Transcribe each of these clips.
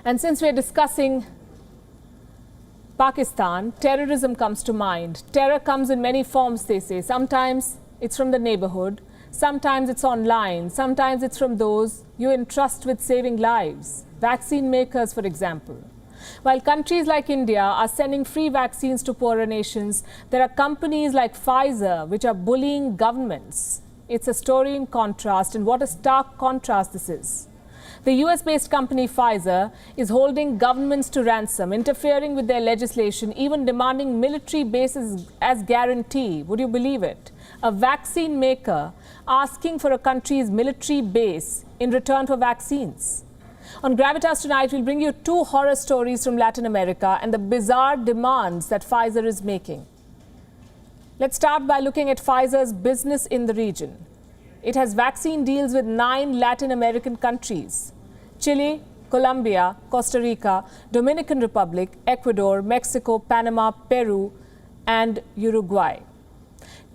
And since we're discussing Pakistan, terrorism comes to mind. Terror comes in many forms, they say. Sometimes it's from the neighborhood, sometimes it's online, sometimes it's from those you entrust with saving lives. Vaccine makers, for example. While countries like India are sending free vaccines to poorer nations, there are companies like Pfizer which are bullying governments. It's a story in contrast, and what a stark contrast this is. The US-based company Pfizer is holding governments to ransom, interfering with their legislation, even demanding military bases as guarantee. Would you believe it? A vaccine maker asking for a country's military base in return for vaccines. On Gravitas tonight, we'll bring you two horror stories from Latin America and the bizarre demands that Pfizer is making. Let's start by looking at Pfizer's business in the region. It has vaccine deals with 9 Latin American countries: Chile, Colombia, Costa Rica, Dominican Republic, Ecuador, Mexico, Panama, Peru, and Uruguay.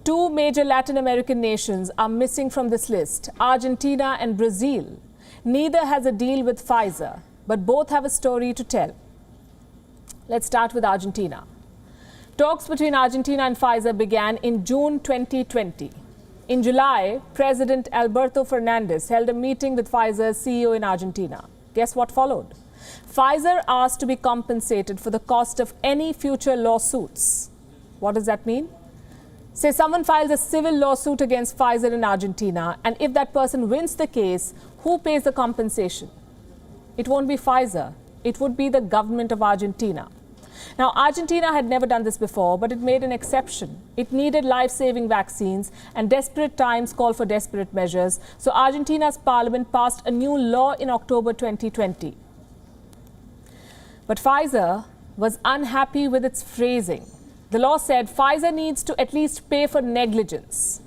2 major Latin American nations are missing from this list: Argentina and Brazil. Neither has a deal with Pfizer, but both have a story to tell. Let's start with Argentina. Talks between Argentina and Pfizer began in June 2020. In July, President Alberto Fernandez held a meeting with Pfizer's CEO in Argentina. Guess what followed? Pfizer asked to be compensated for the cost of any future lawsuits. What does that mean? Say someone files a civil lawsuit against Pfizer in Argentina, and if that person wins the case, who pays the compensation? It won't be Pfizer. It would be the government of Argentina. Now, Argentina had never done this before, but it made an exception. It needed life-saving vaccines, and desperate times call for desperate measures. So Argentina's parliament passed a new law in October 2020. But Pfizer was unhappy with its phrasing. The law said Pfizer needs to at least pay for negligence,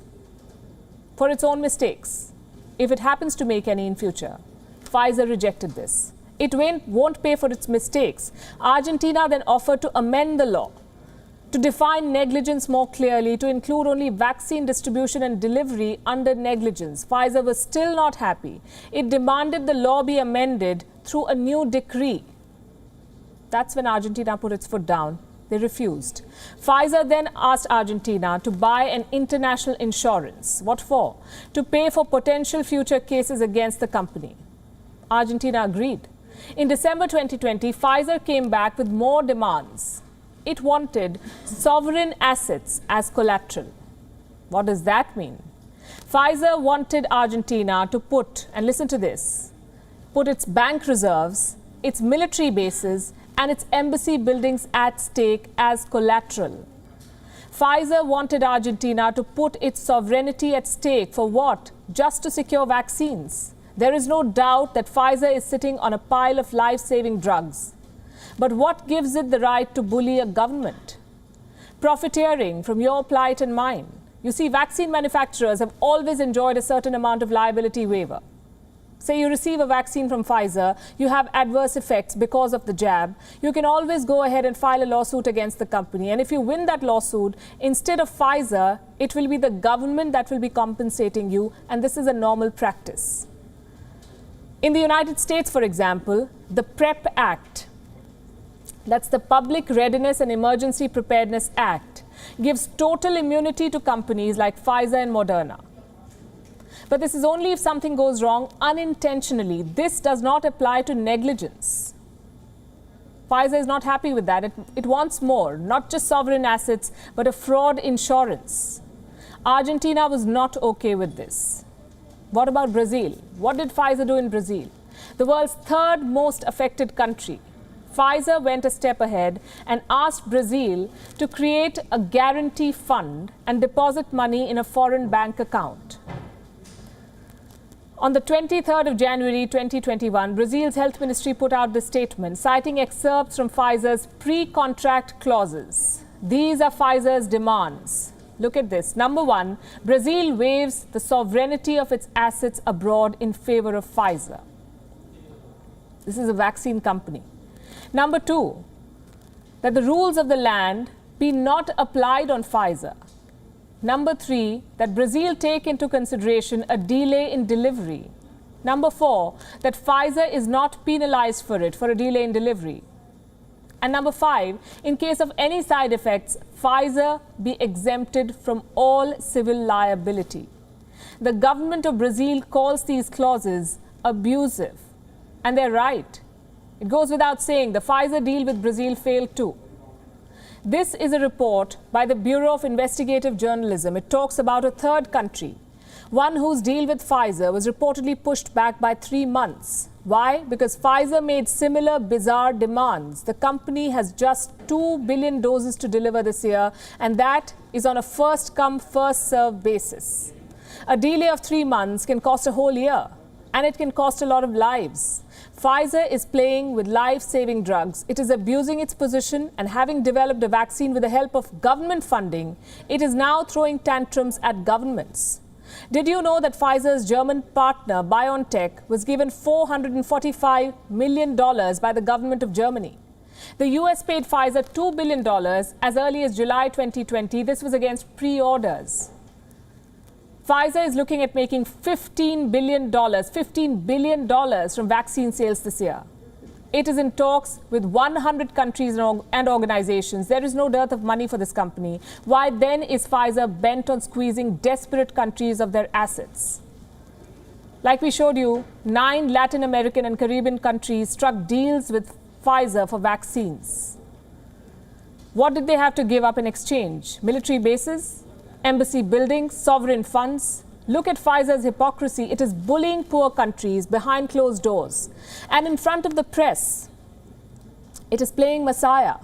for its own mistakes, if it happens to make any in future. Pfizer rejected this. It won't pay for its mistakes. Argentina then offered to amend the law to define negligence more clearly, to include only vaccine distribution and delivery under negligence. Pfizer was still not happy. It demanded the law be amended through a new decree. That's when Argentina put its foot down. They refused. Pfizer then asked Argentina to buy an international insurance. What for? To pay for potential future cases against the company. Argentina agreed. In December 2020, Pfizer came back with more demands. It wanted sovereign assets as collateral. What does that mean? Pfizer wanted Argentina to put, and listen to this, put its bank reserves, its military bases, and its embassy buildings at stake as collateral. Pfizer wanted Argentina to put its sovereignty at stake for what? Just to secure vaccines. There is no doubt that Pfizer is sitting on a pile of life-saving drugs. But what gives it the right to bully a government? Profiteering from your plight and mine. You see, vaccine manufacturers have always enjoyed a certain amount of liability waiver. Say you receive a vaccine from Pfizer, you have adverse effects because of the jab. You can always go ahead and file a lawsuit against the company. And if you win that lawsuit, instead of Pfizer, it will be the government that will be compensating you. And this is a normal practice. In the United States, for example, the PrEP Act, that's the Public Readiness and Emergency Preparedness Act, gives total immunity to companies like Pfizer and Moderna. But this is only if something goes wrong unintentionally. This does not apply to negligence. Pfizer is not happy with that. It wants more, not just sovereign assets, but a fraud insurance. Argentina was not okay with this. What about Brazil? What did Pfizer do in Brazil? The world's 3rd most affected country. Pfizer went a step ahead and asked Brazil to create a guarantee fund and deposit money in a foreign bank account. On the 23rd of January 2021, Brazil's health ministry put out this statement, citing excerpts from Pfizer's pre-contract clauses. These are Pfizer's demands. Look at this. Number 1, Brazil waives the sovereignty of its assets abroad in favor of Pfizer. This is a vaccine company. Number 2, that the rules of the land be not applied on Pfizer. Number 3, that Brazil take into consideration a delay in delivery. Number 4, that Pfizer is not penalized for it for a delay in delivery. And number 5, in case of any side effects, Pfizer be exempted from all civil liability. The government of Brazil calls these clauses abusive. And they're right. It goes without saying, the Pfizer deal with Brazil failed too. This is a report by the Bureau of Investigative Journalism. It talks about a third country, one whose deal with Pfizer was reportedly pushed back by 3 months. Why? Because Pfizer made similar bizarre demands. The company has just 2 billion doses to deliver this year, and that is on a first-come, first-served basis. A delay of 3 months can cost a whole year, and it can cost a lot of lives. Pfizer is playing with life-saving drugs. It is abusing its position, and having developed a vaccine with the help of government funding, it is now throwing tantrums at governments. Did you know that Pfizer's German partner BioNTech was given $445 million by the government of Germany? The US paid Pfizer $2 billion as early as July 2020. This was against pre-orders. Pfizer is looking at making $15 billion from vaccine sales this year. It is in talks with 100 countries and organizations. There is no dearth of money for this company. Why then is Pfizer bent on squeezing desperate countries of their assets? Like we showed you, 9 Latin American and Caribbean countries struck deals with Pfizer for vaccines. What did they have to give up in exchange? Military bases? Embassy buildings? Sovereign funds? Look at Pfizer's hypocrisy. It is bullying poor countries behind closed doors. And in front of the press, it is playing Messiah.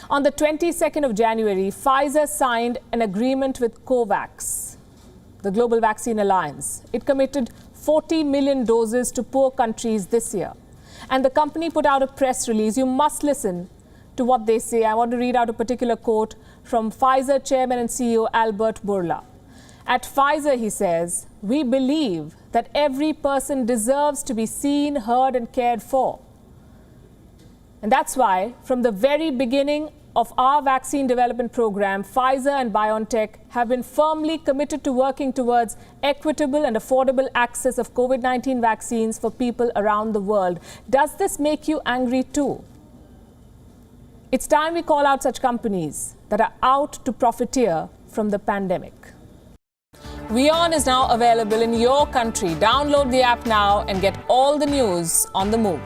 On the 22nd of January, Pfizer signed an agreement with COVAX, the Global Vaccine Alliance. It committed 40 million doses to poor countries this year. And the company put out a press release. You must listen to what they say. I want to read out a particular quote from Pfizer Chairman and CEO Albert Bourla. At Pfizer, he says, we believe that every person deserves to be seen, heard, and cared for. And that's why, from the very beginning of our vaccine development program, Pfizer and BioNTech have been firmly committed to working towards equitable and affordable access of COVID-19 vaccines for people around the world. Does this make you angry too? It's time we call out such companies that are out to profiteer from the pandemic. WION is now available in your country. Download the app now and get all the news on the move.